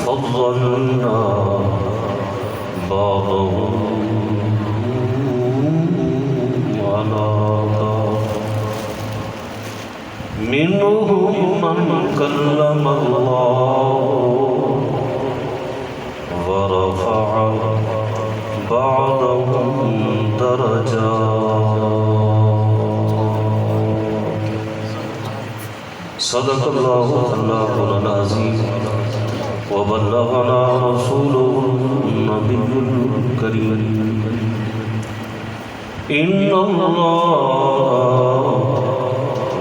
فضلنا بعضهم على بعض منهم من كلم الله ورفع بعضهم درجات صدق الله العظيم وبلغنا رسوله النبي الكريم إن الله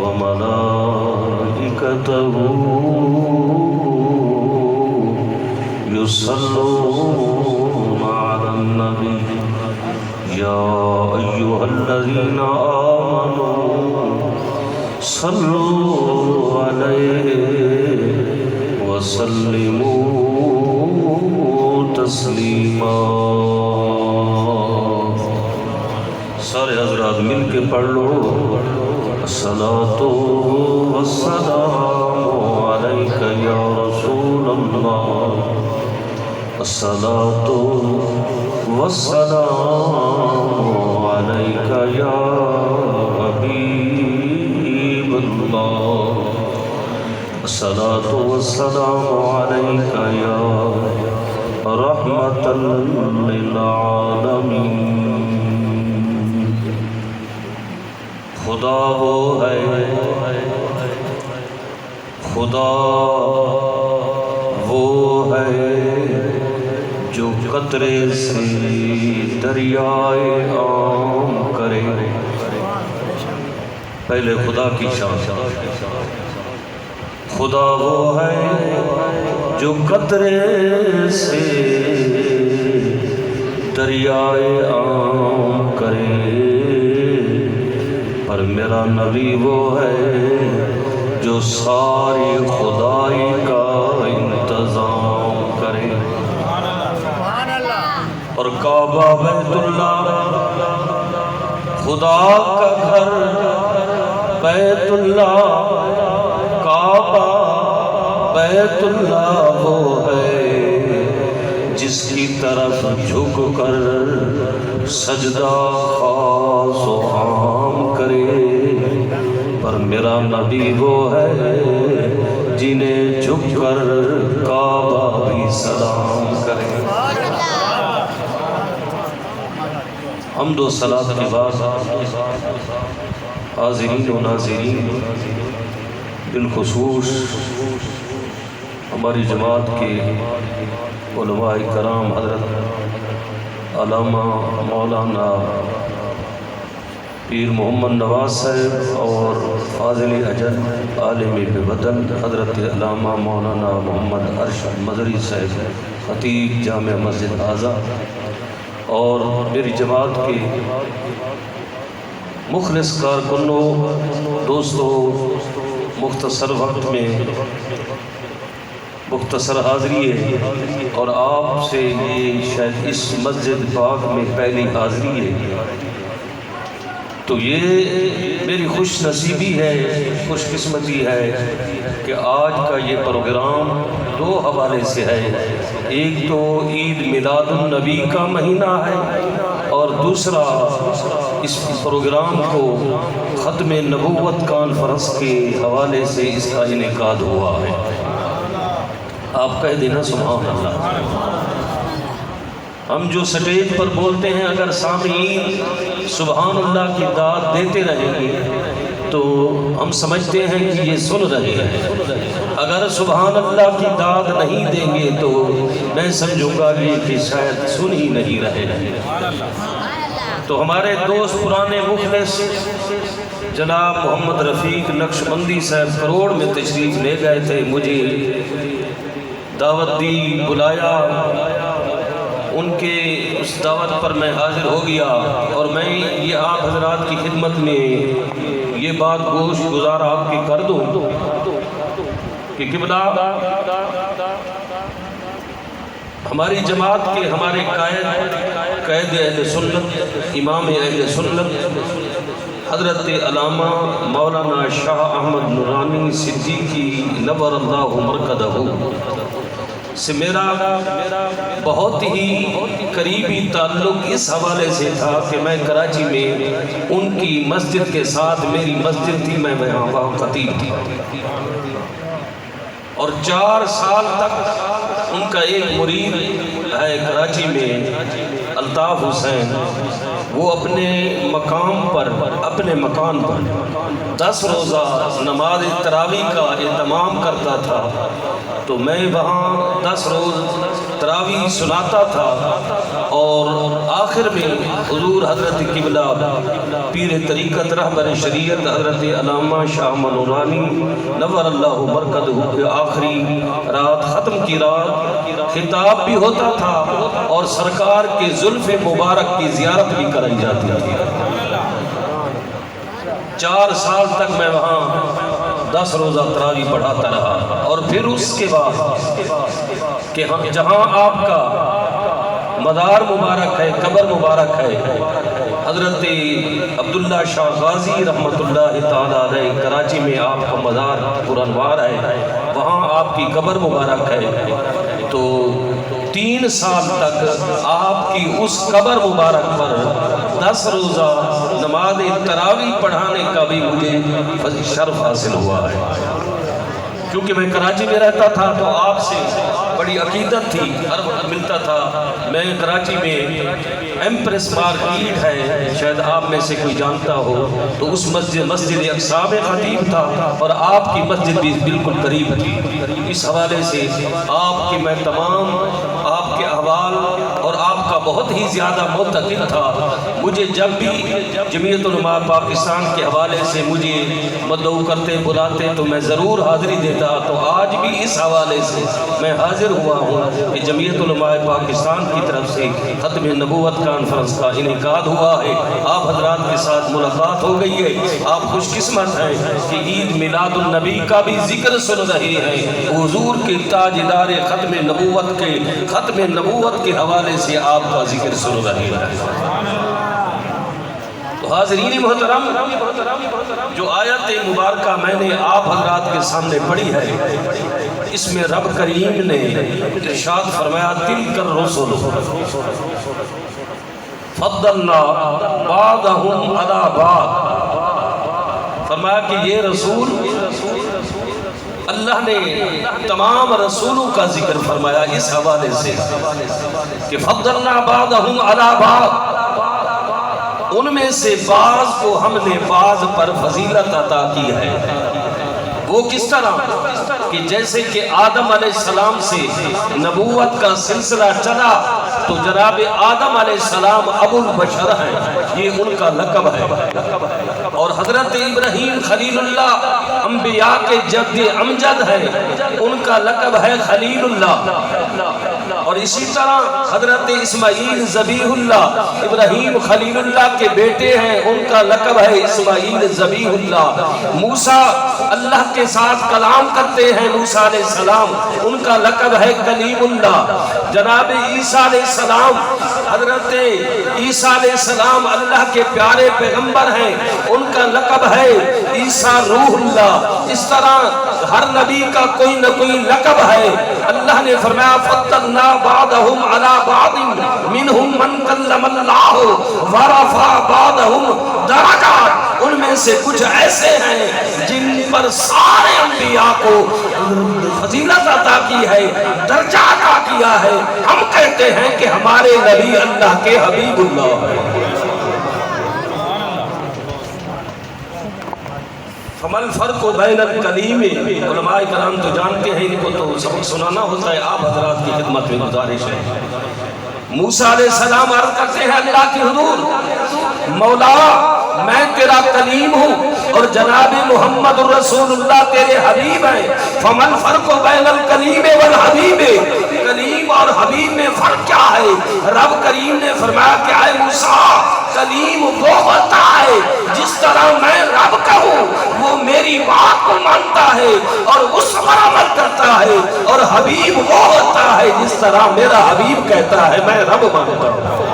وملائكته يصلون على النبي يا أيها الذين آمنوا صلوا عليه وسلموا تسلیما. سارے حضرات مل کے پڑھ لو الصلاۃ والسلام علیک یا رسول اللہ الصلاۃ والسلام علیک یا حبیب اللہ الصلاۃ والسلام علیک یا رحمۃ للعالمین. خدا وہ ہے خدا وہ ہے جو قطرے سے دریائے عام کرے. پہلے خدا کی شان. خدا وہ ہے جو قطرے سے دریائے عام کرے پر میرا نبی وہ ہے جو ساری خدائی کا انتظام کرے. اور کعبہ بیت اللہ خدا کا گھر بیت اللہ کعبہ بیت اللہ وہ ہے جس کی طرف جھک کر سجدہ خاص و عام کرے پر میرا نبی وہ ہے جنہیں جھک کر کعبہ بھی سلام کرے. حمد و صلاۃ کے بعد حاضرین و ناظرین بالخصوص ہماری جماعت کے علماء کرام حضرت علامہ مولانا پیر محمد نواز صاحب اور فاضل اجل عالم وطن حضرت علامہ مولانا محمد ارشد مدری صاحب خطیب جامع مسجد اعظم اور میری جماعت کے مخلص کارکنوں دوستوں مختصر وقت میں مختصر حاضری ہے اور آپ سے یہ شاید اس مسجد پاک میں پہلی حاضری ہے تو یہ میری خوش نصیبی ہے خوش قسمتی ہے کہ آج کا یہ پروگرام دو حوالے سے ہے. ایک تو عید میلاد النبی کا مہینہ ہے اور دوسرا اس پروگرام کو ختم نبوت کانفرنس کے حوالے سے اس کا انعقاد ہوا ہے. آپ کہہ دینا سبحان اللہ. ہم جو سٹیج پر بولتے ہیں اگر سامعین سبحان اللہ کی داد دیتے رہیں گے تو ہم سمجھتے ہیں کہ یہ سن رہے ہیں. اگر سبحان اللہ کی داد نہیں دیں گے تو میں سمجھوں گا کہ شاید سن ہی نہیں رہے ہیں. تو ہمارے دوست پرانے مخلص جناب محمد رفیق نقشبندی صاحب کروڑ میں تشریف لے گئے تھے. مجھے دعوت دی بلایا ان کے اس دعوت پر میں حاضر ہو گیا اور میں یہ آپ حضرات کی خدمت میں یہ بات گوش گزار آپ کی کر دوں کہ قبلہ ہماری جماعت کے ہمارے قائد اہل سنت امام اہل سنت حضرت علامہ مولانا شاہ احمد نورانی صدیقی نور اللہ مرکزہ سے میرا بہت ہی قریبی تعلق اس حوالے سے تھا کہ میں کراچی میں ان کی مسجد کے ساتھ میری مسجد تھی، میں وہاں خطیب تھی، اور 4 سال تک ان کا ایک مرید ہے کراچی میں الطاف حسین، وہ اپنے مقام پر اپنے مکان پر 10 روزہ نماز تراویح کا اہتمام کرتا تھا، تو میں وہاں 10 روز تراویح سناتا تھا، اور آخر میں حضور حضرت قبلہ پیر طریقت رہبر شریعت حضرت علامہ شاہ منورانی نور اللہ برکتہ کے آخری رات ختم کی رات خطاب بھی ہوتا تھا، اور سرکار کے زلف مبارک کی زیارت بھی کرائی جاتی تھی۔ 4 سال تک میں وہاں 10 روزہ تراویح پڑھاتا رہا، اور پھر اس کے بعد کہ جہاں آپ کا مدار مبارک ہے، قبر مبارک ہے، حضرت عبداللہ شاہ غازی رحمت اللہ تعالیٰ علیہ کراچی میں آپ کا مدار پرانوار ہے، وہاں آپ کی قبر مبارک ہے، تو 3 سال تک آپ کی اس قبر مبارک پر 10 روزہ نماز تراویح پڑھانے کا بھی مجھے شرف حاصل ہوا ہے۔ کیونکہ میں کراچی میں رہتا تھا تو آپ سے بڑی عقیدت تھی، ہر وقت ملتا تھا۔ میں کراچی میں ایمپریس مارکیٹ ہے، شاید آپ میں سے کوئی جانتا ہو، تو اس مسجد اقصیٰ میں خطیب تھا، اور آپ کی مسجد بھی بالکل قریب تھی۔ اس حوالے سے آپ کے میں تمام آپ کے احوال اور آپ کا بہت ہی زیادہ معتقد تھا۔ مجھے جب بھی جمعیت علماء پاکستان کے حوالے سے مجھے مدعو کرتے بلاتے تو میں ضرور حاضری دیتا، تو آج بھی اس حوالے سے میں حاضر ہوا ہوں کہ جمعیت علماء پاکستان کی طرف سے ختم نبوت کانفرنس کا انعقاد ہوا ہے، آپ حضرات کے ساتھ ملاقات ہو گئی ہے۔ آپ خوش قسمت ہیں کہ عید میلاد النبی کا بھی ذکر سن رہے ہیں، حضور کے تاجدار ختم نبوت کے حوالے سے آپ کا ذکر سن رہے ہیں۔ تو حاضرین محترم، جو آیت مبارکہ میں نے آپ حضرات کے سامنے پڑھی ہے، اس میں رب کریم نے ارشاد فرمایا تلک الرسل فضلنا بعضهم علی بعض، فرمایا کہ یہ رسول، اللہ نے تمام رسولوں کا ذکر فرمایا اس حوالے سے کہ فضلنا بعضهم علی بعض، ان میں سے بعض کو ہم نے بعض پر فضیلت عطا کی ہے۔ وہ کس طرح کہ جیسے کہ آدم علیہ السلام سے نبوت کا سلسلہ چلا تو جناب آدم علیہ السلام ابو البشر ہیں، یہ ان کا لقب ہے، اور حضرت ابراہیم خلیل اللہ انبیاء کے جد امجد ہے، ان کا لقب ہے خلیل اللہ، اور اسی طرح حضرت اسماعیل ذبیح اللہ، ابراہیم خلیل اللہ کے بیٹے ہیں، ان کا لقب ہے اسماعیل ذبیح اللہ۔ موسیٰ اللہ کے ساتھ کلام کرتے ہیں، موسیٰ علیہ السلام، ان کا لقب ہے کلیم اللہ۔ جناب عیسیٰ علیہ السلام، حضرت عیسیٰ علیہ السلام اللہ کے پیارے پیغمبر ہیں، ان کا لقب ہے عیسیٰ روح اللہ۔ اس طرح ہر نبی کا کوئی نہ کوئی لقب ہے۔ اللہ نے فرمایا فَضَّلْنَا بَعْضَهُمْ عَلَى بَعْضٍ مِّنْهُمْ مَنْ كَلَّمَ اللَّهُ وَرَفَعَ بَعْضَهُمْ دَرَجَاتٍ، ان میں سے کچھ ایسے ہیں جن پر سارے انبیاء کو فضیلت عطا کی ہے، درجہ عطا کیا ہے۔ ہم کہتے ہیں کہ ہمارے نبی اللہ کے حبیب اللہ ہے۔ فمل فرق بین الکلیم، علماء کرام تو جانتے ہیں، ان کو تو سبق سنانا ہوتا ہے، آپ حضرات کی خدمت میں گزارش ہے۔ موسیٰ علیہ السلام عرض کرتے ہیں اللہ کی حضور، مولا میں تیرا کلیم ہوں اور جناب محمد الرسول اللہ تیرے حبیب ہیں، فمن فرق بین الکلیم والحبیب، کلیم اور حبیب میں فرق کیا ہے؟ رب کریم نے فرمایا کہ اے موسیٰ، کلیم وہ ہوتا ہے جس طرح میں رب کہوں وہ میری بات کو مانتا ہے اور اس پر عمل کرتا ہے، اور حبیب وہ ہوتا ہے جس طرح میرا حبیب کہتا ہے میں رب مانتا ہوں۔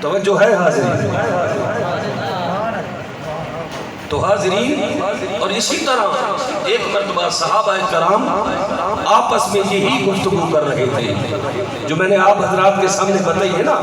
توجہ ہے حاضرین؟ تو حاضرین، اور اسی طرح ایک مرتبہ صحابہ کرام آپس میں یہی گفتگو کر رہے تھے جو میں نے آپ حضرات کے سامنے بتائی ہے نا